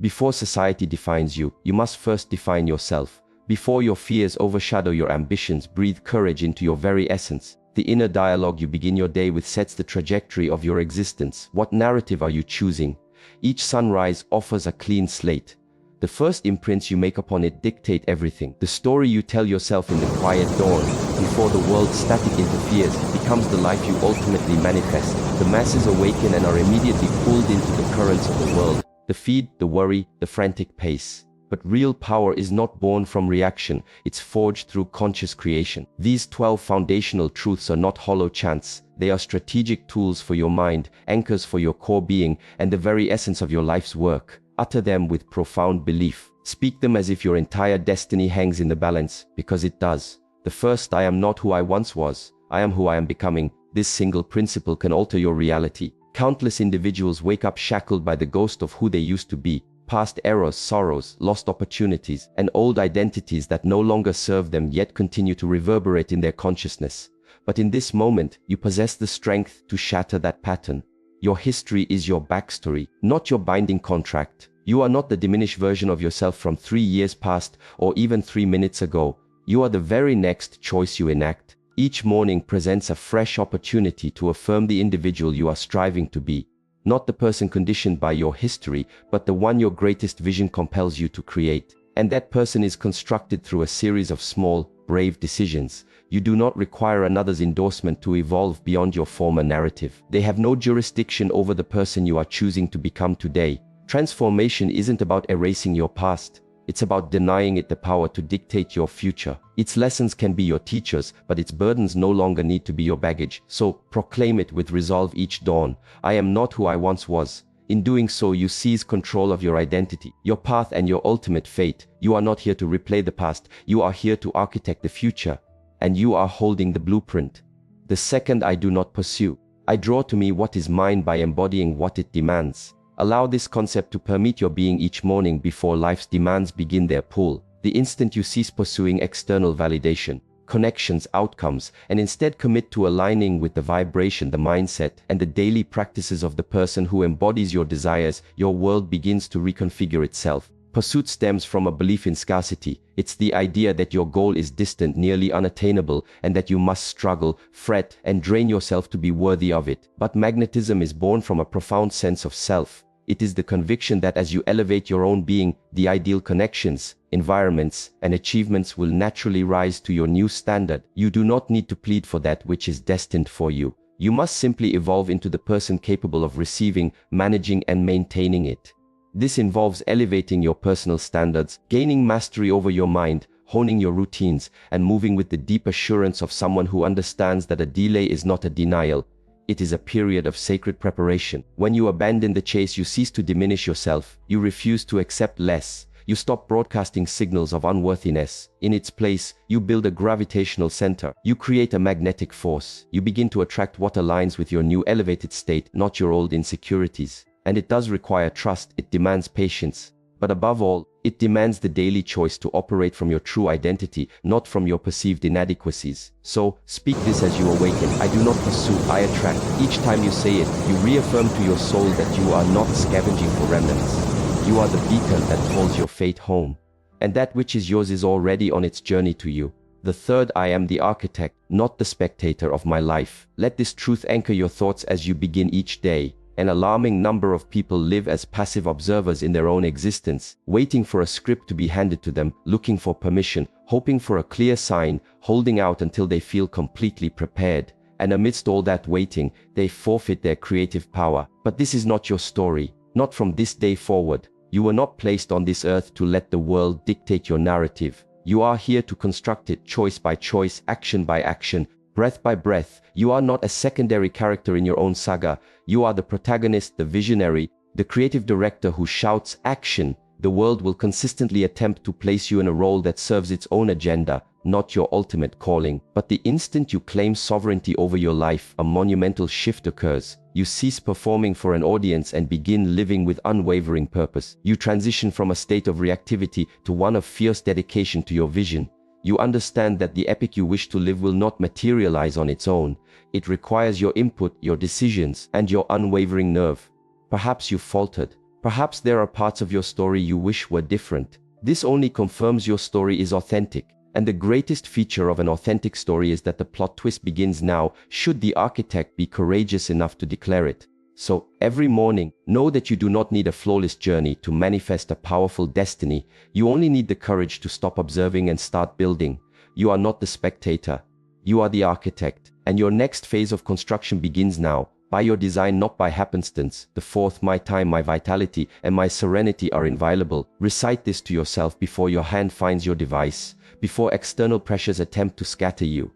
Before society defines you, you must first define yourself. Before your fears overshadow your ambitions, breathe courage into your very essence. The inner dialogue you begin your day with sets the trajectory of your existence. What narrative are you choosing? Each sunrise offers a clean slate. The first imprints you make upon it dictate everything. The story you tell yourself in the quiet dawn, before the world's static interferes, becomes the life you ultimately manifest. The masses awaken and are immediately pulled into the currents of the world. The feed, the worry, the frantic pace. But real power is not born from reaction, it's forged through conscious creation. These 12 foundational truths are not hollow chants. They are strategic tools for your mind, anchors for your core being, and the very essence of your life's work. Utter them with profound belief. Speak them as if your entire destiny hangs in the balance, because it does. The first, I am not who I once was, I am who I am becoming. This single principle can alter your reality. Countless individuals wake up shackled by the ghost of who they used to be. Past errors, sorrows, lost opportunities, and old identities that no longer serve them yet continue to reverberate in their consciousness. But in this moment, you possess the strength to shatter that pattern. Your history is your backstory, not your binding contract. You are not the diminished version of yourself from 3 years past or even 3 minutes ago. You are the very next choice you enact. Each morning presents a fresh opportunity to affirm the individual you are striving to be. Not the person conditioned by your history, but the one your greatest vision compels you to create. And that person is constructed through a series of small, brave decisions. You do not require another's endorsement to evolve beyond your former narrative. They have no jurisdiction over the person you are choosing to become today. Transformation isn't about erasing your past. It's about denying it the power to dictate your future. Its lessons can be your teachers, but its burdens no longer need to be your baggage. So, proclaim it with resolve each dawn. I am not who I once was. In doing so, you seize control of your identity, your path, and your ultimate fate. You are not here to replay the past. You are here to architect the future. And you are holding the blueprint. The second, I do not pursue. I draw to me what is mine by embodying what it demands. Allow this concept to permeate your being each morning before life's demands begin their pull. The instant you cease pursuing external validation, connections, outcomes, and instead commit to aligning with the vibration, the mindset, and the daily practices of the person who embodies your desires, your world begins to reconfigure itself. Pursuit stems from a belief in scarcity. It's the idea that your goal is distant, nearly unattainable, and that you must struggle, fret, and drain yourself to be worthy of it. But magnetism is born from a profound sense of self. It is the conviction that as you elevate your own being, the ideal connections, environments, and achievements will naturally rise to your new standard. You do not need to plead for that which is destined for you. You must simply evolve into the person capable of receiving, managing, and maintaining it. This involves elevating your personal standards, gaining mastery over your mind, honing your routines, and moving with the deep assurance of someone who understands that a delay is not a denial. It is a period of sacred preparation. When you abandon the chase, you cease to diminish yourself. You refuse to accept less. You stop broadcasting signals of unworthiness. In its place, you build a gravitational center. You create a magnetic force. You begin to attract what aligns with your new elevated state, not your old insecurities. And it does require trust. It demands patience. But above all, it demands the daily choice to operate from your true identity, not from your perceived inadequacies. So, speak this as you awaken. I do not pursue, I attract. Each time you say it, you reaffirm to your soul that you are not scavenging for remnants. You are the beacon that calls your fate home. And that which is yours is already on its journey to you. The third, I am the architect, not the spectator of my life. Let this truth anchor your thoughts as you begin each day. An alarming number of people live as passive observers in their own existence, waiting for a script to be handed to them, looking for permission, hoping for a clear sign, holding out until they feel completely prepared. And amidst all that waiting, they forfeit their creative power. But this is not your story, not from this day forward. You were not placed on this earth to let the world dictate your narrative. You are here to construct it, choice by choice, action by action, breath by breath. You are not a secondary character in your own saga. You are the protagonist, the visionary, the creative director who shouts action. The world will consistently attempt to place you in a role that serves its own agenda, not your ultimate calling. But the instant you claim sovereignty over your life, a monumental shift occurs. You cease performing for an audience and begin living with unwavering purpose. You transition from a state of reactivity to one of fierce dedication to your vision. You understand that the epic you wish to live will not materialize on its own. It requires your input, your decisions, and your unwavering nerve. Perhaps you faltered. Perhaps there are parts of your story you wish were different. This only confirms your story is authentic. And the greatest feature of an authentic story is that the plot twist begins now, should the architect be courageous enough to declare it. So, every morning, know that you do not need a flawless journey to manifest a powerful destiny. You only need the courage to stop observing and start building. You are not the spectator. You are the architect. And your next phase of construction begins now. By your design, not by happenstance. The fourth, my time, my vitality, and my serenity are inviolable. Recite this to yourself before your hand finds your device, before external pressures attempt to scatter you.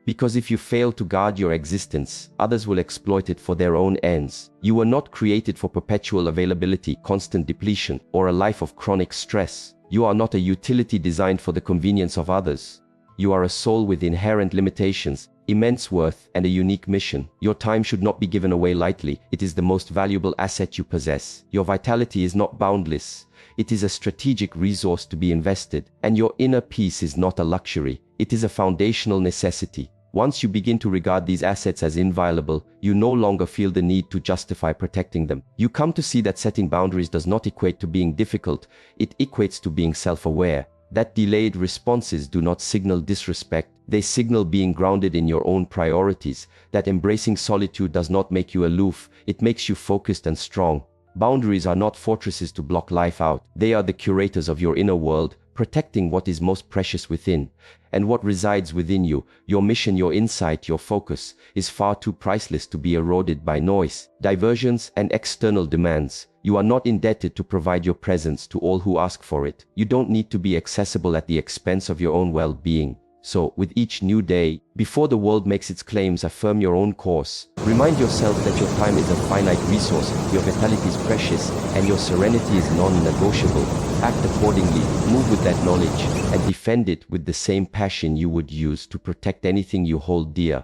Because if you fail to guard your existence, others will exploit it for their own ends. You were not created for perpetual availability, constant depletion, or a life of chronic stress. You are not a utility designed for the convenience of others. You are a soul with inherent limitations, immense worth, and a unique mission. Your time should not be given away lightly. It is the most valuable asset you possess. Your vitality is not boundless. It is a strategic resource to be invested. And your inner peace is not a luxury. It is a foundational necessity. Once you begin to regard these assets as inviolable, you no longer feel the need to justify protecting them. You come to see that setting boundaries does not equate to being difficult. It equates to being self-aware. That delayed responses do not signal disrespect, they signal being grounded in your own priorities. That embracing solitude does not make you aloof, it makes you focused and strong. Boundaries are not fortresses to block life out, they are the curators of your inner world, protecting what is most precious within. And what resides within you, your mission, your insight, your focus, is far too priceless to be eroded by noise, diversions, and external demands. You are not indebted to provide your presence to all who ask for it. You don't need to be accessible at the expense of your own well-being. So, with each new day, before the world makes its claims, affirm your own course. Remind yourself that your time is a finite resource, your vitality is precious, and your serenity is non-negotiable. Act accordingly, move with that knowledge, and defend it with the same passion you would use to protect anything you hold dear.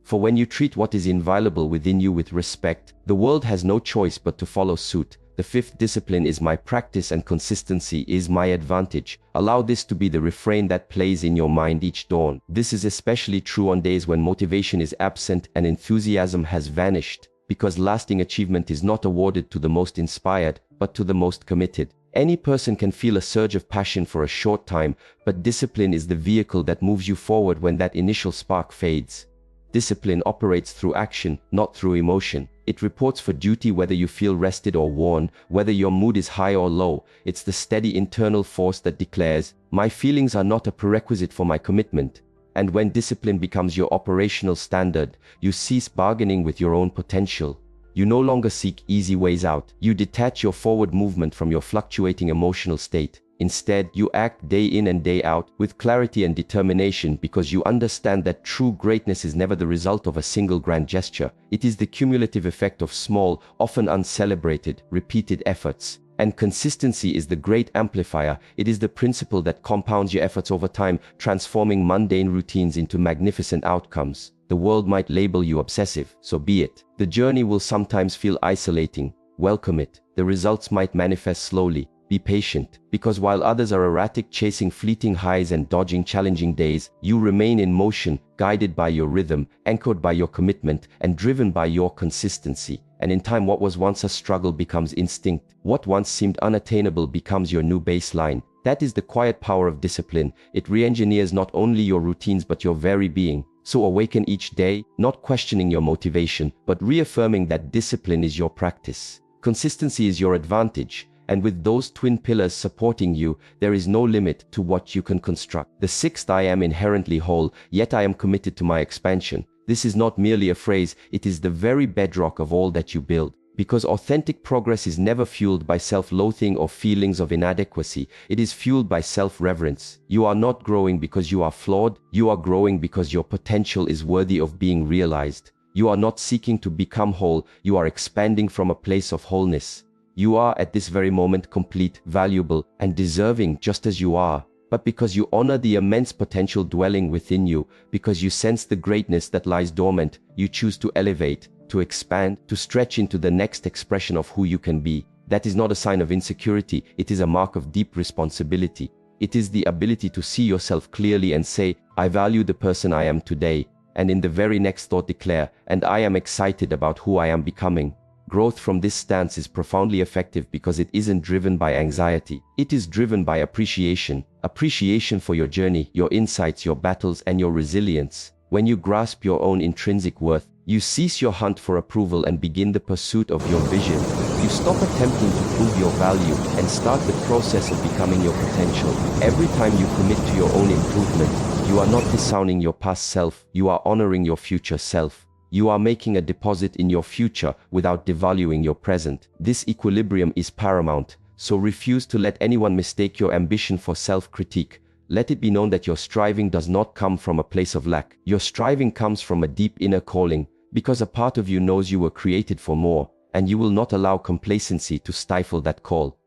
For when you treat what is inviolable within you with respect, the world has no choice but to follow suit. The fifth discipline is my practice and consistency is my advantage. Allow this to be the refrain that plays in your mind each dawn. This is especially true on days when motivation is absent and enthusiasm has vanished, because lasting achievement is not awarded to the most inspired, but to the most committed. Any person can feel a surge of passion for a short time, but discipline is the vehicle that moves you forward when that initial spark fades. Discipline operates through action, not through emotion. It reports for duty whether you feel rested or worn, whether your mood is high or low. It's the steady internal force that declares, my feelings are not a prerequisite for my commitment. And when discipline becomes your operational standard, you cease bargaining with your own potential. You no longer seek easy ways out. You detach your forward movement from your fluctuating emotional state. Instead, you act day in and day out with clarity and determination because you understand that true greatness is never the result of a single grand gesture. It is the cumulative effect of small, often uncelebrated, repeated efforts. And consistency is the great amplifier. It is the principle that compounds your efforts over time, transforming mundane routines into magnificent outcomes. The world might label you obsessive, so be it. The journey will sometimes feel isolating. Welcome it. The results might manifest slowly. Be patient, because while others are erratic, chasing fleeting highs and dodging challenging days, you remain in motion, guided by your rhythm, anchored by your commitment, and driven by your consistency. And in time, what was once a struggle becomes instinct. What once seemed unattainable becomes your new baseline. That is the quiet power of discipline. It re-engineers not only your routines but your very being. So awaken each day, not questioning your motivation, but reaffirming that discipline is your practice. Consistency is your advantage. And with those twin pillars supporting you, there is no limit to what you can construct. The sixth, I am inherently whole, yet I am committed to my expansion. This is not merely a phrase, it is the very bedrock of all that you build. Because authentic progress is never fueled by self-loathing or feelings of inadequacy. It is fueled by self-reverence. You are not growing because you are flawed. You are growing because your potential is worthy of being realized. You are not seeking to become whole. You are expanding from a place of wholeness. You are at this very moment complete, valuable, and deserving just as you are. But because you honor the immense potential dwelling within you, because you sense the greatness that lies dormant, you choose to elevate, to expand, to stretch into the next expression of who you can be. That is not a sign of insecurity, it is a mark of deep responsibility. It is the ability to see yourself clearly and say, I value the person I am today, and in the very next thought declare, and I am excited about who I am becoming. Growth from this stance is profoundly effective because it isn't driven by anxiety. It is driven by appreciation. Appreciation for your journey, your insights, your battles, and your resilience. When you grasp your own intrinsic worth, you cease your hunt for approval and begin the pursuit of your vision. You stop attempting to prove your value and start the process of becoming your potential. Every time you commit to your own improvement, you are not disowning your past self, you are honoring your future self. You are making a deposit in your future without devaluing your present. This equilibrium is paramount, so refuse to let anyone mistake your ambition for self-critique. Let it be known that your striving does not come from a place of lack. Your striving comes from a deep inner calling, because a part of you knows you were created for more, and you will not allow complacency to stifle that call.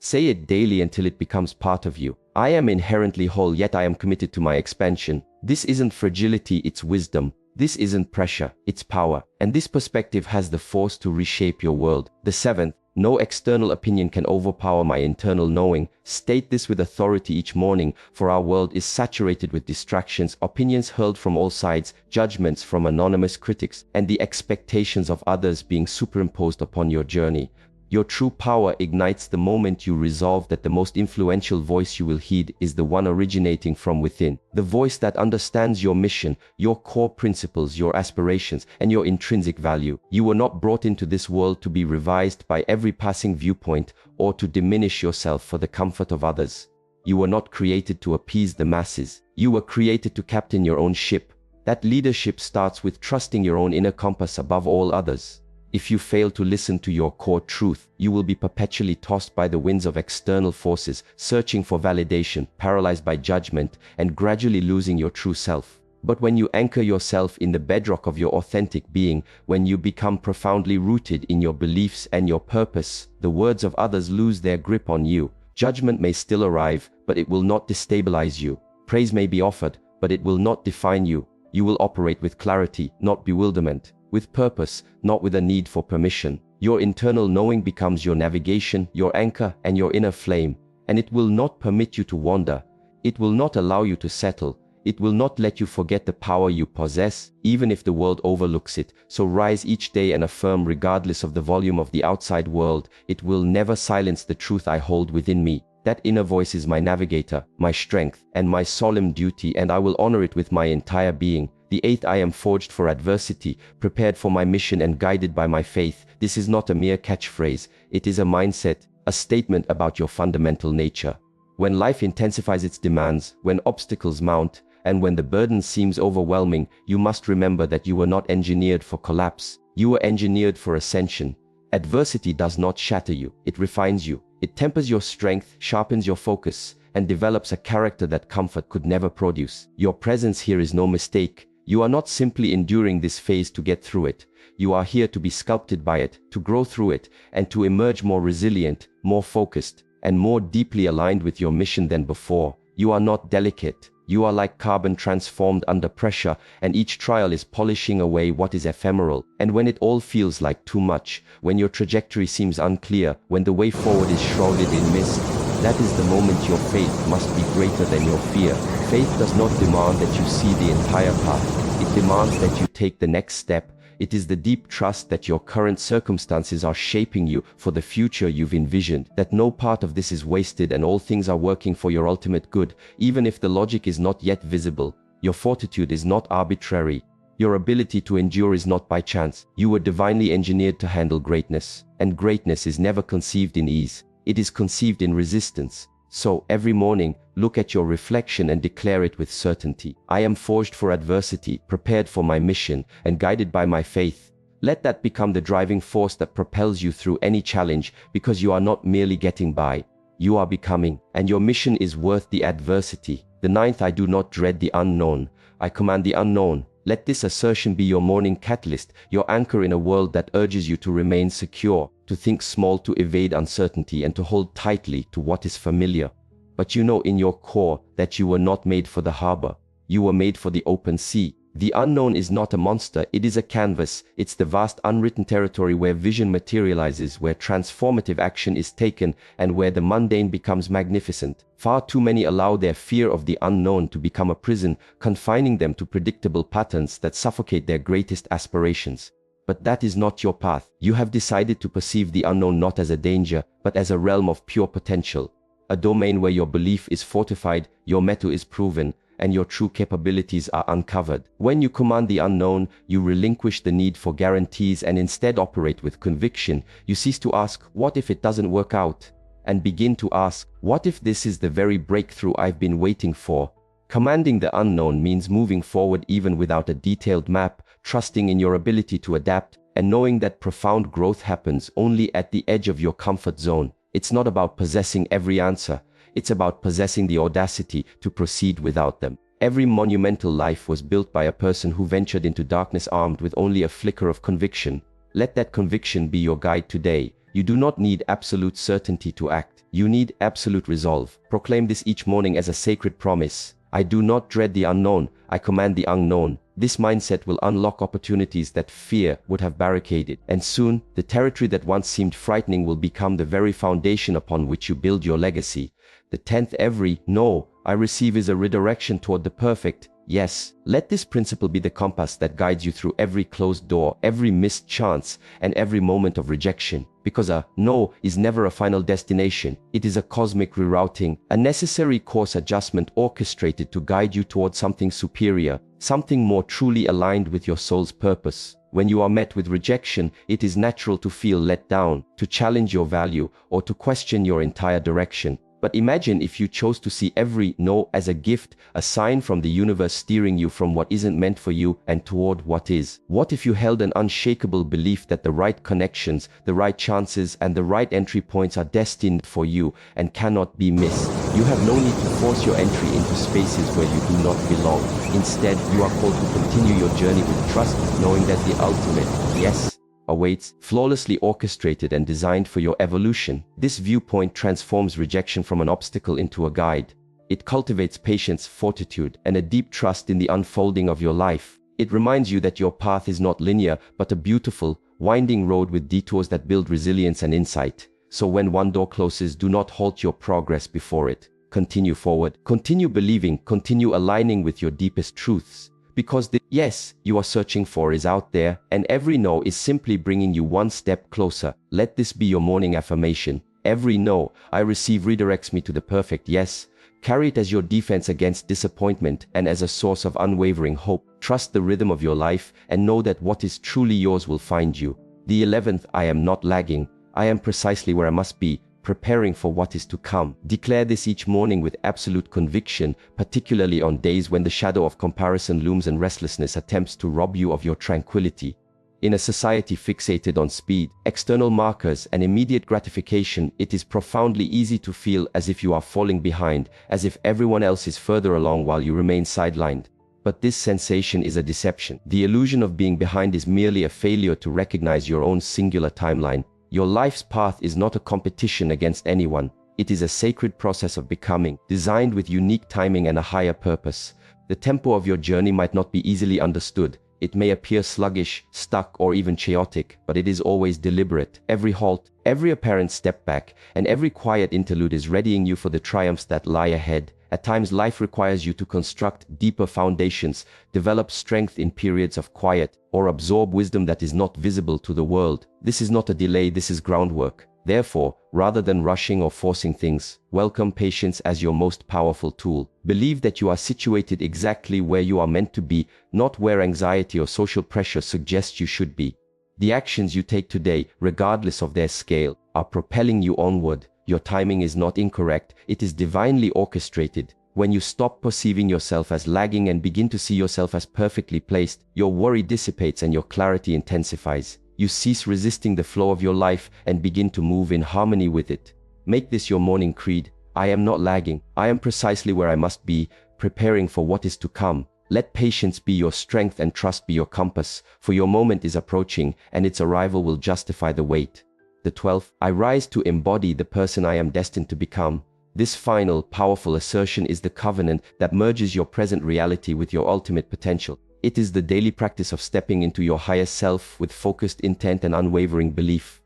Say it daily until it becomes part of you. I am inherently whole, yet I am committed to my expansion. This isn't fragility, it's wisdom. This isn't pressure, it's power. And this perspective has the force to reshape your world. The seventh, no external opinion can overpower my internal knowing. State this with authority each morning, for our world is saturated with distractions, opinions hurled from all sides, judgments from anonymous critics, and the expectations of others being superimposed upon your journey. Your true power ignites the moment you resolve that the most influential voice you will heed is the one originating from within. The voice that understands your mission, your core principles, your aspirations, and your intrinsic value. You were not brought into this world to be revised by every passing viewpoint or to diminish yourself for the comfort of others. You were not created to appease the masses. You were created to captain your own ship. That leadership starts with trusting your own inner compass above all others. If you fail to listen to your core truth, you will be perpetually tossed by the winds of external forces, searching for validation, paralyzed by judgment, and gradually losing your true self. But when you anchor yourself in the bedrock of your authentic being, when you become profoundly rooted in your beliefs and your purpose, the words of others lose their grip on you. Judgment may still arrive, but it will not destabilize you. Praise may be offered, but it will not define you. You will operate with clarity, not bewilderment. With purpose, not with a need for permission. Your internal knowing becomes your navigation, your anchor, and your inner flame, and it will not permit you to wander. It will not allow you to settle. It will not let you forget the power you possess, even if the world overlooks it. So rise each day and affirm, regardless of the volume of the outside world, it will never silence the truth I hold within me. That inner voice is my navigator, my strength, and my solemn duty, and I will honor it with my entire being. The eighth, I am forged for adversity, prepared for my mission and guided by my faith. This is not a mere catchphrase. It is a mindset, a statement about your fundamental nature. When life intensifies its demands, when obstacles mount, and when the burden seems overwhelming, you must remember that you were not engineered for collapse. You were engineered for ascension. Adversity does not shatter you. It refines you. It tempers your strength, sharpens your focus, and develops a character that comfort could never produce. Your presence here is no mistake. You are not simply enduring this phase to get through it. You are here to be sculpted by it, to grow through it, and to emerge more resilient, more focused, and more deeply aligned with your mission than before. You are not delicate. You are like carbon transformed under pressure, and each trial is polishing away what is ephemeral. And when it all feels like too much, when your trajectory seems unclear, when the way forward is shrouded in mist, that is the moment your faith must be greater than your fear. Faith does not demand that you see the entire path. It demands that you take the next step. It is the deep trust that your current circumstances are shaping you for the future you've envisioned, that no part of this is wasted and all things are working for your ultimate good, even if the logic is not yet visible. Your fortitude is not arbitrary. Your ability to endure is not by chance. You were divinely engineered to handle greatness, and greatness is never conceived in ease. It is conceived in resistance. So, every morning, look at your reflection and declare it with certainty. I am forged for adversity, prepared for my mission, and guided by my faith. Let that become the driving force that propels you through any challenge, because you are not merely getting by. You are becoming, and your mission is worth the adversity. The ninth, I do not dread the unknown. I command the unknown. Let this assertion be your morning catalyst, your anchor in a world that urges you to remain secure, to think small, to evade uncertainty, and to hold tightly to what is familiar. But you know in your core that you were not made for the harbor. You were made for the open sea. The unknown is not a monster, it is a canvas. It's the vast unwritten territory where vision materializes, where transformative action is taken, and where the mundane becomes magnificent. Far too many allow their fear of the unknown to become a prison, confining them to predictable patterns that suffocate their greatest aspirations. But that is not your path. You have decided to perceive the unknown not as a danger, but as a realm of pure potential. A domain where your belief is fortified, your mettle is proven, and your true capabilities are uncovered. When you command the unknown, you relinquish the need for guarantees and instead operate with conviction. You cease to ask, what if it doesn't work out? And begin to ask, what if this is the very breakthrough I've been waiting for? Commanding the unknown means moving forward even without a detailed map, trusting in your ability to adapt, and knowing that profound growth happens only at the edge of your comfort zone. It's not about possessing every answer. It's about possessing the audacity to proceed without them. Every monumental life was built by a person who ventured into darkness armed with only a flicker of conviction. Let that conviction be your guide today. You do not need absolute certainty to act. You need absolute resolve. Proclaim this each morning as a sacred promise. I do not dread the unknown. I command the unknown. This mindset will unlock opportunities that fear would have barricaded. And soon, the territory that once seemed frightening will become the very foundation upon which you build your legacy. The 10th every no I receive is a redirection toward the perfect yes. Let this principle be the compass that guides you through every closed door, every missed chance, and every moment of rejection. Because a no is never a final destination. It is a cosmic rerouting, a necessary course adjustment orchestrated to guide you toward something superior, something more truly aligned with your soul's purpose. When you are met with rejection, it is natural to feel let down, to challenge your value, or to question your entire direction. But imagine if you chose to see every no as a gift, a sign from the universe steering you from what isn't meant for you and toward what is. What if you held an unshakable belief that the right connections, the right chances, and the right entry points are destined for you and cannot be missed? You have no need to force your entry into spaces where you do not belong. Instead, you are called to continue your journey with trust, knowing that the ultimate yes awaits, flawlessly orchestrated and designed for your evolution. This viewpoint transforms rejection from an obstacle into a guide. It cultivates patience, fortitude, and a deep trust in the unfolding of your life. It reminds you that your path is not linear, but a beautiful, winding road with detours that build resilience and insight. So when one door closes, do not halt your progress before it. Continue forward. Continue believing. Continue aligning with your deepest truths. Because the yes you are searching for is out there, and every no is simply bringing you one step closer. Let this be your morning affirmation. Every no I receive redirects me to the perfect yes. Carry it as your defense against disappointment and as a source of unwavering hope. Trust the rhythm of your life and know that what is truly yours will find you. The 11th, I am not lagging. I am precisely where I must be, preparing for what is to come. Declare this each morning with absolute conviction, particularly on days when the shadow of comparison looms and restlessness attempts to rob you of your tranquility. In a society fixated on speed, external markers, and immediate gratification, it is profoundly easy to feel as if you are falling behind, as if everyone else is further along while you remain sidelined. But this sensation is a deception. The illusion of being behind is merely a failure to recognize your own singular timeline. Your life's path is not a competition against anyone. It is a sacred process of becoming, designed with unique timing and a higher purpose. The tempo of your journey might not be easily understood. It may appear sluggish, stuck, or even chaotic, but it is always deliberate. Every halt, every apparent step back, and every quiet interlude is readying you for the triumphs that lie ahead. At times, life requires you to construct deeper foundations, develop strength in periods of quiet, or absorb wisdom that is not visible to the world. This is not a delay, this is groundwork. Therefore, rather than rushing or forcing things, welcome patience as your most powerful tool. Believe that you are situated exactly where you are meant to be, not where anxiety or social pressure suggests you should be. The actions you take today, regardless of their scale, are propelling you onward. Your timing is not incorrect, it is divinely orchestrated. When you stop perceiving yourself as lagging and begin to see yourself as perfectly placed, your worry dissipates and your clarity intensifies. You cease resisting the flow of your life and begin to move in harmony with it. Make this your morning creed. I am not lagging. I am precisely where I must be, preparing for what is to come. Let patience be your strength and trust be your compass, for your moment is approaching and its arrival will justify the wait. The 12th, I rise to embody the person I am destined to become. This final, powerful assertion is the covenant that merges your present reality with your ultimate potential. It is the daily practice of stepping into your higher self with focused intent and unwavering belief.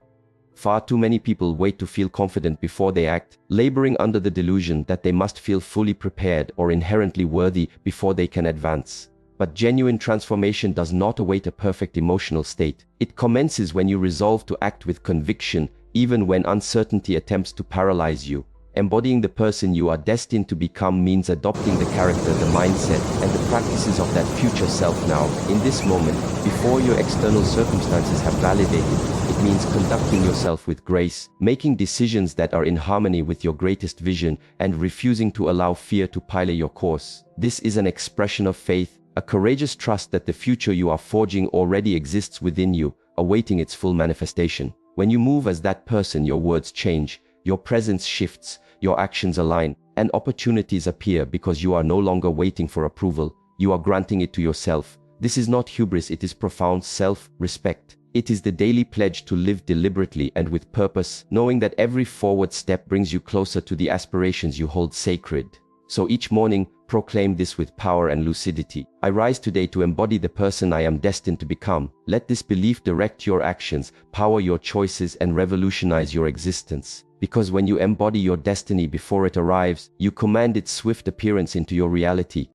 Far too many people wait to feel confident before they act, laboring under the delusion that they must feel fully prepared or inherently worthy before they can advance. But genuine transformation does not await a perfect emotional state. It commences when you resolve to act with conviction, even when uncertainty attempts to paralyze you. Embodying the person you are destined to become means adopting the character, the mindset, and the practices of that future self now, in this moment, before your external circumstances have validated. It means conducting yourself with grace, making decisions that are in harmony with your greatest vision, and refusing to allow fear to pilot your course. This is an expression of faith, a courageous trust that the future you are forging already exists within you, awaiting its full manifestation. When you move as that person, your words change, your presence shifts, your actions align, and opportunities appear because you are no longer waiting for approval, you are granting it to yourself. This is not hubris, it is profound self-respect. It is the daily pledge to live deliberately and with purpose, knowing that every forward step brings you closer to the aspirations you hold sacred. So each morning, proclaim this with power and lucidity. I rise today to embody the person I am destined to become. Let this belief direct your actions, power your choices, and revolutionize your existence. Because when you embody your destiny before it arrives, you command its swift appearance into your reality.